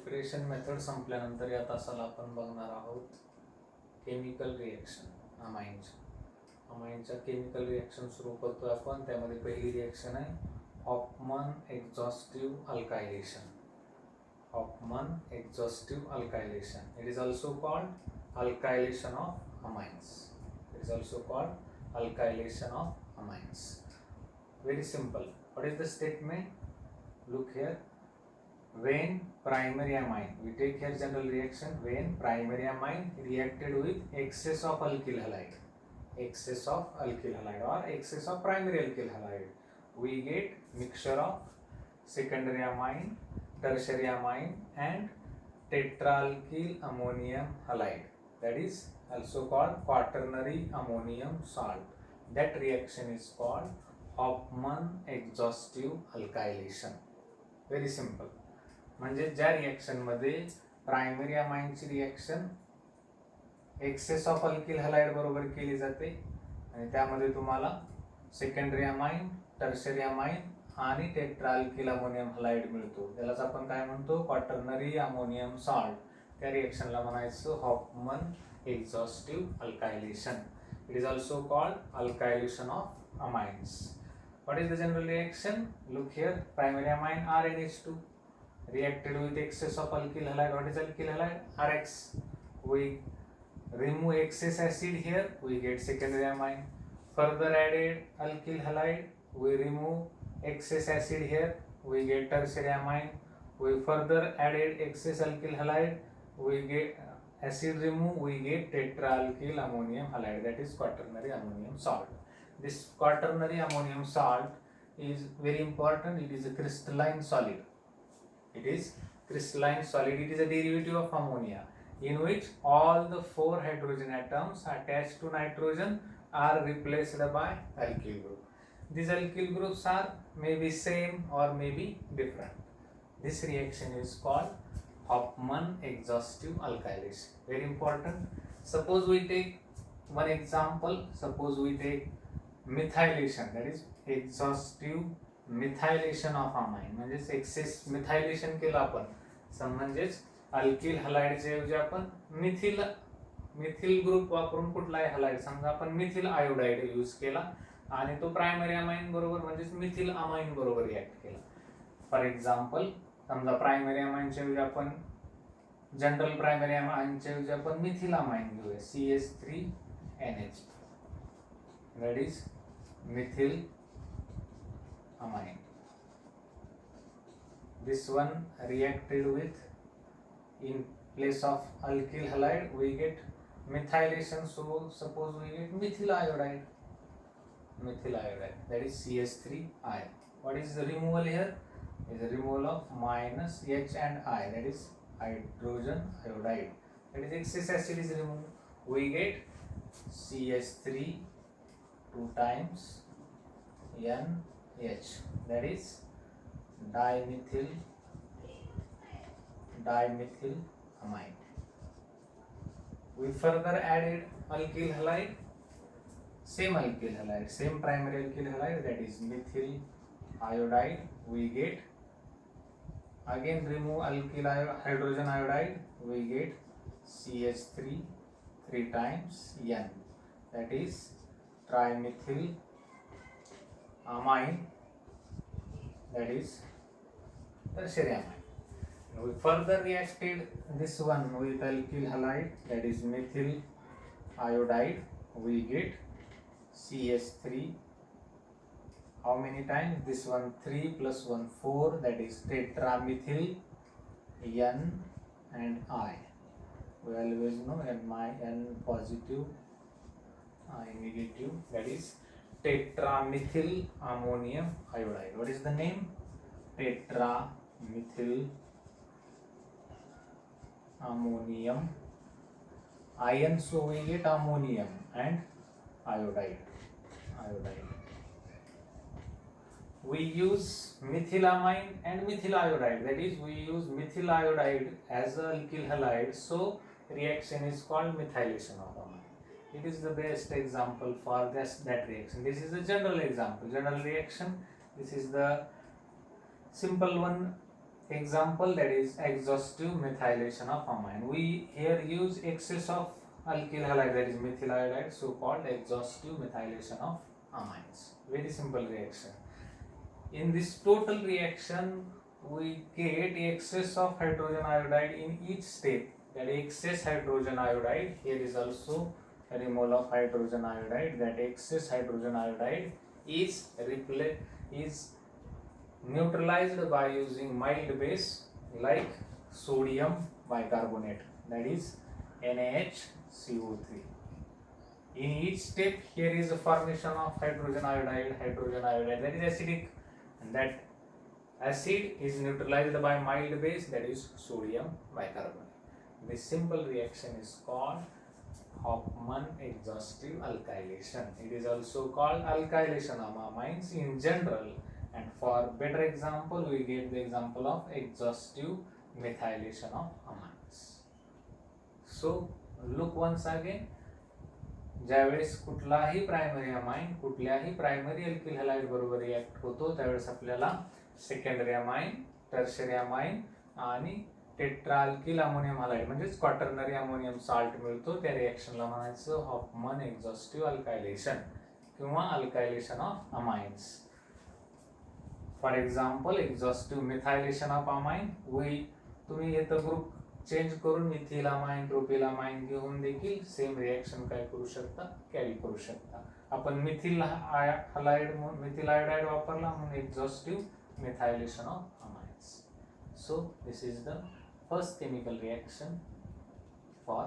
Preparation method संपल्यानंतर या तासाला आपण बघणार आहोत केमिकल रिएक्शन अमाइनच्या केमिकल रिएक्शन सुरू करतोय आपण. त्यामध्ये पहिली रिएक्शन आहे Hofmann exhaustive alkylation. It is also called alkylation of amines. Very simple. What is the statement? Look here. When primary amine, we take here general reaction. When primary amine reacted with excess of alkyl halide or excess of primary alkyl halide, we get mixture of secondary amine, tertiary amine, and tetraalkyl ammonium halide. That is also called quaternary ammonium salt. That reaction is called Hofmann exhaustive alkylation. Very simple. म्हणजे ज्या reaction मध्ये primary अमाइनची reaction excess of alkyl halide बरोबर केली जाते आणि त्यामध्ये तुम्हाला सेकंडरी अमाइन, टर्शरी अमाइन आणि टेट्राअल्किल अमोनियम हलाइड मिळतो. त्यालाच आपण काय म्हणतो, क्वाटर्नरी अमोनियम सॉल्ट. त्या रिएक्शनला म्हणायचं Hofmann exhaustive alkylation. It is also called alkylation of amines. What is the general reaction? Look here. Primary amine RNH2 reacted with excess of alkyl halide. What is alkyl halide? RX. We remove excess acid here. We get secondary amine. Further added alkyl halide. We remove excess acid here. We get tertiary amine. We further added excess alkyl halide. We get acid remove. We get tetraalkyl ammonium halide. That is quaternary ammonium salt. This quaternary ammonium salt is very important. It is a crystalline solid. It is a derivative of ammonia in which all the 4 hydrogen atoms attached to nitrogen are replaced by alkyl group. These alkyl groups are maybe same or maybe different. This reaction is called Hofmann exhaustive alkylation. Very important. Suppose we take one example. Suppose we take methylation. That is exhaustive methylation of amine. म्हणजेच excess methylation केलं आपण. म्हणजेच alkyl हलाइडच्या ऐवजी आपण methyl group वापरून कुठलाही halide, समजा आपण मिथिल आयोडाइड यूज केला आणि तो प्रायमरी अमाइन बरोबर म्हणजेच मिथिल अमाइन बरोबर रिॲक्ट केला. फॉर एक्झाम्पल, समजा प्रायमरी अमाइनच्या ऐवजी आपण जनरल प्रायमरी अमाइनच्या ऐवजी आपण मिथिल अमाइन घेऊया, CH3NH. That is methyl amine. This one reacted with, in place of alkyl halide we get methylation, so suppose we get methyl iodide. That is CH3I. What is the removal here? Is the removal of minus H and I, that is hydrogen iodide. That is excess acid is removed. We get CH3 2 times NH, that is dimethyl amine. We further added alkyl halide, same primary alkyl halide, that is methyl iodide. We get, again remove alkyl hydrogen iodide, we get CH3 3 times N, that is trimethyl amine, that is tertiary amine. We further reacted this one with alkyl halide, that is methyl iodide. We get CH3. How many times? This one 3 plus 1 4, that is tetramethyl N and I. We always know N positive, I negative, that is tetramethyl ammonium iodide. What is the name? Tetramethyl ammonium ion, so we get ammonium and iodide. We use methylamine and methyl iodide, that is we use methyl iodide as a alkyl halide, so reaction is called methylation of amine. It is the best example for that reaction. This is a general example, general reaction. This is the simple one. example, that is exhaustive methylation of amine. We here use excess of alkyl halide, that is methyl iodide, so called exhaustive methylation of amines. Very simple reaction. In this total reaction, we get excess of hydrogen iodide in each step. That excess hydrogen iodide, here is also a mole of hydrogen iodide. That excess hydrogen iodide is neutralized by using mild base like sodium bicarbonate, that is NaHCO3. In each step, here is a formation of hydrogen iodide, that is acidic, and that acid is neutralized by mild base, that is sodium bicarbonate. This simple reaction is called Hofmann exhaustive alkylation. It is also called alkylation of amines in general, and for better example, we get the example of exhaustive methylation of amines. So look once again, ज्यावेळेस कुठलाही primary amine कुठल्याही primary alkyl halide बरोबर रिएक्ट होतो त्यावेळेस आपल्याला secondary amine, tertiary amine आणि tetraalkyl ammonium halide म्हणजेच क्वाटर्नरी अमोनियम साल्ट मिळतो. त्या रिएक्शनला म्हणायचं हॉफमन एक्झॉस्टिव्ह अल्कायलेशन किंवा alkylation of amines. For example, exhaustive methylation of amine, तुम्ही इथं ग्रुप चेंज करून मिथिल अमाइन, प्रोपिल अमाइन घेऊन देखील सेम रिएक्शन काय करू शकता, कॅरी करू शकता. आपण मिथिल आयोडाइड वापरला म्हणून exhaustive methylation of amines. So this is the first chemical reaction for